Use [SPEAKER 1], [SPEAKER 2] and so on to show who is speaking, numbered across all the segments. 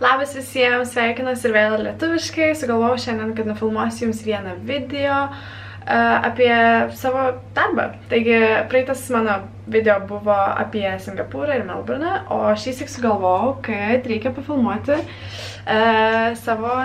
[SPEAKER 1] Labas visiems, sveikinuosi ir vėl lietuviškai. Sugalvojau šiandien, kad nufilmuosiu jums vieną video apie savo darbą. Taigi, praeitas mano video buvo apie Singapūrą ir Melburną, o šįsyk sugalvojau, kad reikia pafilmuoti savo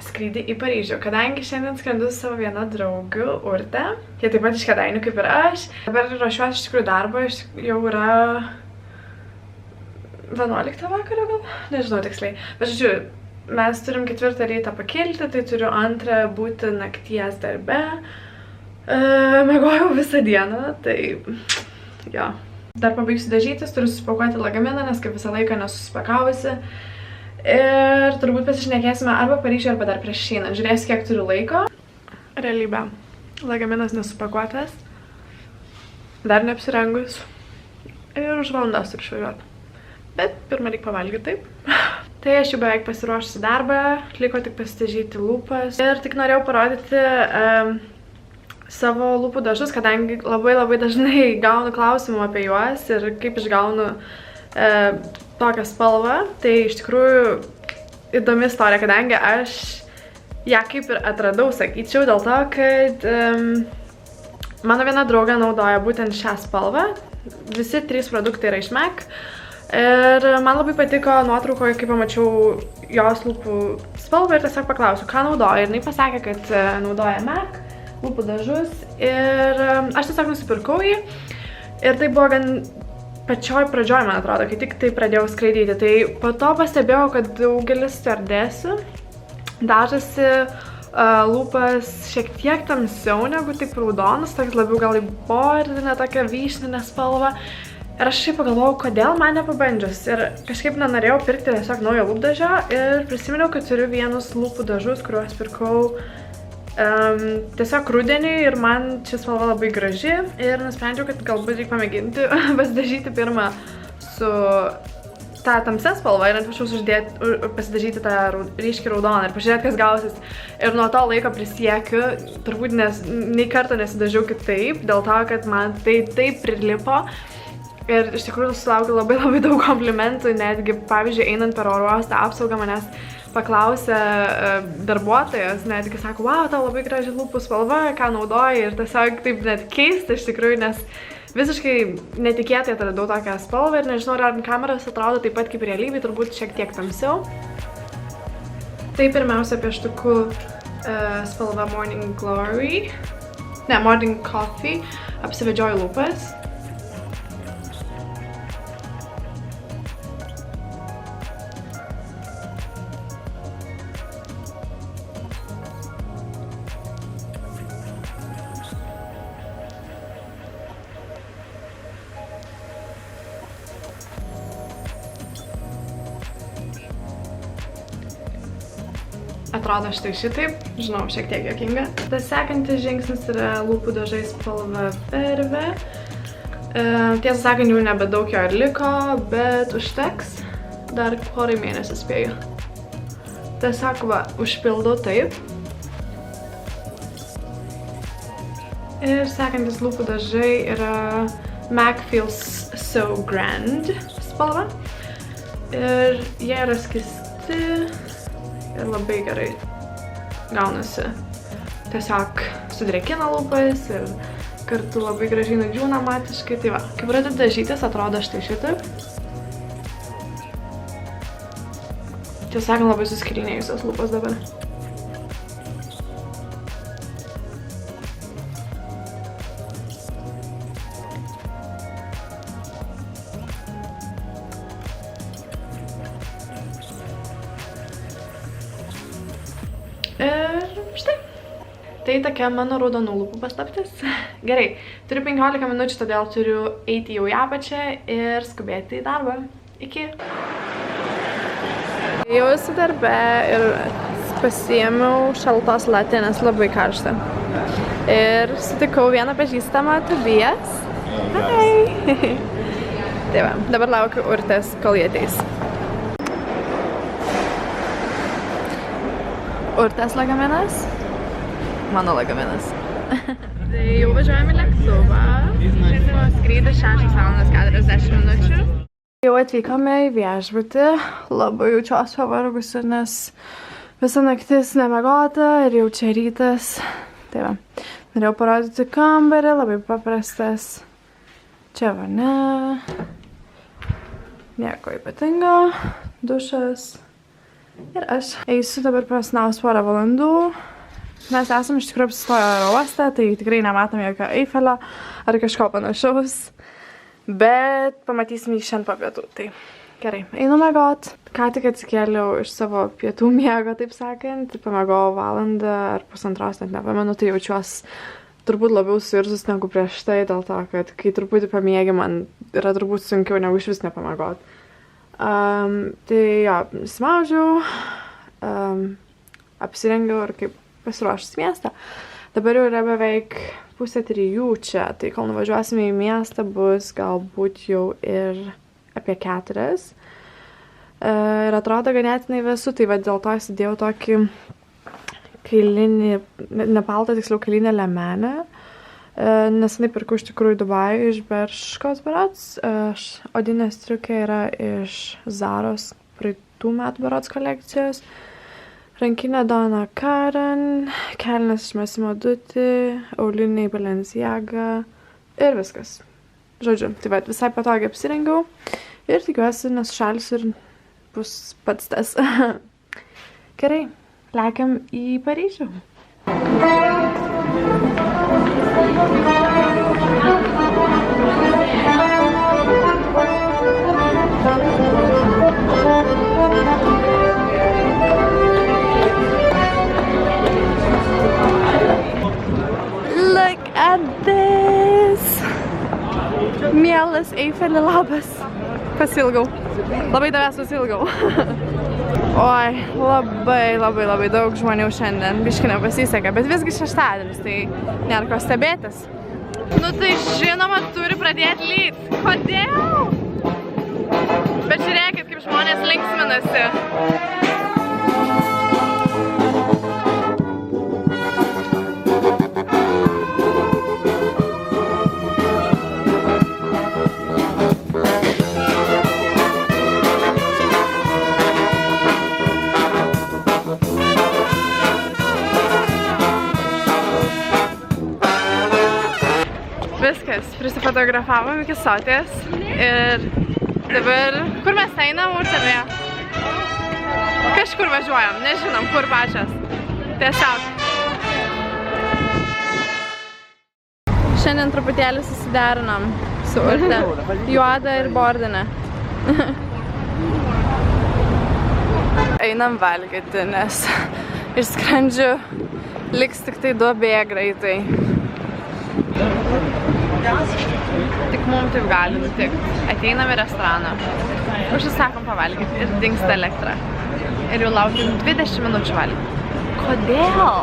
[SPEAKER 1] skrydį į Paryžių. Kadangi šiandien skrendu su savo viena draugiu, Urte, jie taip pat iš Kėdainių kaip ir aš. Dabar ruošiuosi iš tikrųjų darbą, jau yra 11 vakaro gal? Nežinau tiksliai. Bet žodžiu, mes turim 4 rytą pakilti, tai turiu 2 būti nakties darbe. Miegojau visą dieną, tai jo. Dar pabaigsiu dažytis, turiu susipakuoti lagaminą, nes kaip visą laiką nesusipakavusi. Ir turbūt pasišnekėsime arba Paryžiuje, arba dar prieš išeinant. Žiūrėsiu, kiek turiu laiko. Realybė. Lagaminas nesupakuotas. Dar neapsirengus. Ir už valandas turiu išvažiuoti. Bet pirmą reikia pavalgyti taip. Tai aš jau beveik pasiruošusi darbą, liko tik pasidažyti lūpas. Ir tik norėjau parodyti savo lūpų dažus, kadangi labai dažnai gaunu klausimų apie juos ir kaip išgaunu tokią spalvą. Tai iš tikrųjų įdomi istorija, kadangi aš ją kaip ir atradau, sakyčiau, dėl to, kad mano viena draugė naudoja būtent šią spalvą. Visi 3 produktai yra iš MAC. Ir man labai patiko nuotraukoje, kai pamačiau jos lūpų spalvą ir tiesiog paklausiu, ką naudoja. Ir jinai pasakė, kad naudoja MAC lūpų dažus. Ir aš tiesiog nusipirkau jį. Ir tai buvo gan pačioj pradžioj, man atrodo, kai tik tai pradėjau skraidyti. Tai po to pastebėjau, kad daugelis stiuardesių dažasi lūpas šiek tiek tamsiau negu taip raudonas, toks labiau gal į bordinę, tokią vyšninę spalvą. Ir aš šiaip pagalvojau, kodėl man nepabandžius. Ir kažkaip nenorėjau pirkti tiesiog naujo lūpdažio. Ir prisiminiau, kad turiu vienus lūpų dažus, kuriuos pirkau tiesiog rudenį. Ir man ši spalva labai graži. Ir nusprendžiau, kad galbūt reikia pamėginti pasidažyti pirmą su tą tamsią spalvą. Ir atvirkščiau pasidažyti tą ryškiai raudoną. Ir pažiūrėti, kas gausis. Ir nuo to laiko prisiekiu. Turbūt nei kartą nesidažiau kitaip. Dėl to, kad man tai taip prilipo. Ir iš tikrųjų sulaukiu labai daug komplimentų, netgi, pavyzdžiui, einant per oro uostą apsaugą manęs paklausė darbuotojas, netgi sako, wow, tau labai graži lūpų spalva, ką naudoji, ir tiesiog taip net keista iš tikrųjų, nes visiškai netikėtai atradau tokią spalvą ir nežinau, ar ant kameros atrodo taip pat kaip realybėj, turbūt šiek tiek tamsiau. Tai pirmiausia pieštuku spalva Morning Glory, ne, Morning Coffee, apsivedžioju lūpas. Atrodo štai šitaip, žinau, šiek tiek juokinga. Tas sekantis žingsnis yra lūpų dažai spalva Verve. Tiesą sakant, jau nebedaug jo ir liko, bet užteks. Dar porai mėnesių spėju. Tiesiog va, užpildau taip. Ir sekantis lūpų dažai yra MAC Feels So Grand spalva. Ir jie yra skirsti. Ir labai gerai gaunasi. Tiesiog sudrėkina lūpas ir kartu labai gražiai nudžiūna matiškai. Tai va, kai pradedu dažytis, atrodo štai šitaip. Tiesą sakant, labai suskilinėjusios lūpas dabar. Ir štai. Tai tokia mano raudonų lūpų paslaptis. Gerai, turiu 15 minučių, todėl turiu eiti jau į apačią ir skubėti į darbą. Iki. Jau esu darbe ir pasiėmiau šaltos latė, nes labai karšta. Ir sutikau vieną pažįstamą Tobijas. Hai! Tai va, dabar laukiu Urtės, kol jie ateis. Urtės lagaminas, mano lagaminas. Tai jau važiuojame į lėktuvą. Šiandien skrydis 6:40 minučių. Jau atvykome į viešbutį. Labai jaučiuosi pavargusi, nes visa naktis nemiegota ir jau čia rytas. Tai va, norėjau parodyti kambarį, labai paprastas. Čia vonia. Nieko ypatingo. Dušas. Ir aš eisiu dabar prasnaus porą valandų. Mes esam iš tikrųjų apsistoję oro uoste, tai tikrai nematom jokio Eifelio ar kažko panašaus. Bet pamatysim jį šiandien po pietų. Tai gerai, einu miegot. Ką tik atsikėliau iš savo pietų miego, taip sakant. Pamiegojau valandą ar pusantros, net nepamenu, tai jaučiuosi turbūt labiau suirzus negu prieš tai, dėl to, kad kai truputį pamiegi, man yra turbūt sunkiau negu iš vis nepamiegot. Tai jo, nusimaudžiau, apsirengiau ir kaip pasiruošus miestą. Dabar jau yra beveik 2:30 čia, tai kol nuvažiuosime į miestą bus galbūt jau ir apie 4. Ir atrodo ganėtinai vėsu, tai va dėl to įsidėjau tokį kailinį, ne paltą, tiksliau kailinę liemenę. Nesenai pirkau iš tikrųjų Dubajų iš Berškos berods. Odinė striukė yra iš Zaros praeitų metų berods kolekcijos. Rankinė Donna Karan, kelnes iš Massimo Dutti, auliniai Balenciaga ir viskas. Žodžiu, tai va, visai patogiai apsirengiau ir tikiuosi nesušalsiu ir bus pats tas. Gerai, lekiam į Paryžių. Look at this! Mielas Eifelio labas. Pasilgau. Labai tavęs pasilgau. Oi, labai daug žmonių šiandien. Biškai nepasisekė, bet visgi šeštadienis, tai nėra ko stebėtis. Nu tai žinoma, turi pradėti lyt. Kodėl? Bet žiūrėkit, kaip žmonės linksminasi. Viskas, prisifotografavom iki sotės ir dabar, kur mes einam, Urtėje? Kažkur važiuojam, nežinom, kur pačias. Tiesiog. Šiandien truputėlį susiderinom su Urte. Juoda ir bordinė. Einam valgyti, nes iš skrandžių liks tik tai duobė greitai. Tik mums taip gali nutikti. Ateinam į restoraną, užsisakom pavalgyti ir dingsta elektra. Ir jau laukiam 20 minučių valgyti. Kodėl?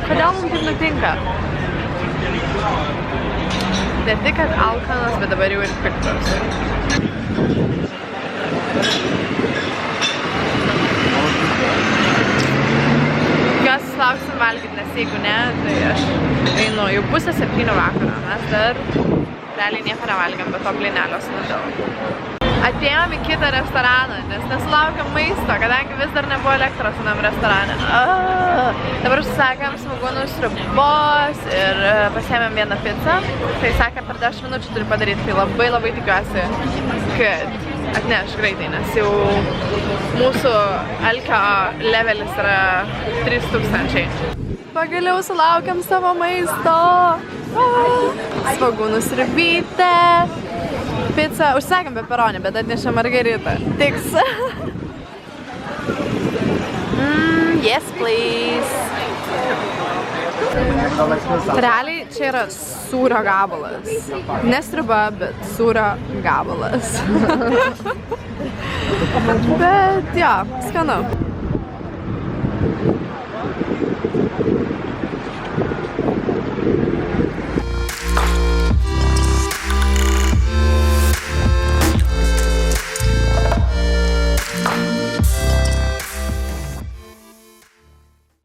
[SPEAKER 1] Kodėl mums taip nutinka? Ne tik, kad alkanas, bet dabar jau ir piktas. Tikiuosi lauksim valgyti, nes jeigu ne, tai aš einu jau 6:30 vakaro. Mes dar realiai nieko nevalgiam, bet to blynelio su nudėlu. Atėjom į kitą restoraną, nes nesulaukiam maisto, kadangi vis dar nebuvo elektros vienam restorane. Dabar užsisakėm svogūnų sriubos ir pasiėmėm vieną pizzą. Tai sakė, per 10 minučių turi padaryti, tai labai tikiuosi, kad atneš greitai, nes jau mūsų alkio levelis yra 3000. Pagaliau sulaukiam savo maisto. Svogūnų sriubytė. Pizza, užsakėm peperonį, bet atnešė margaritą. Tiks. Yes, please. Realiai čia yra sūrio gabalas. Ne sriuba, bet sūrio gabalas. Bet jo, skanu.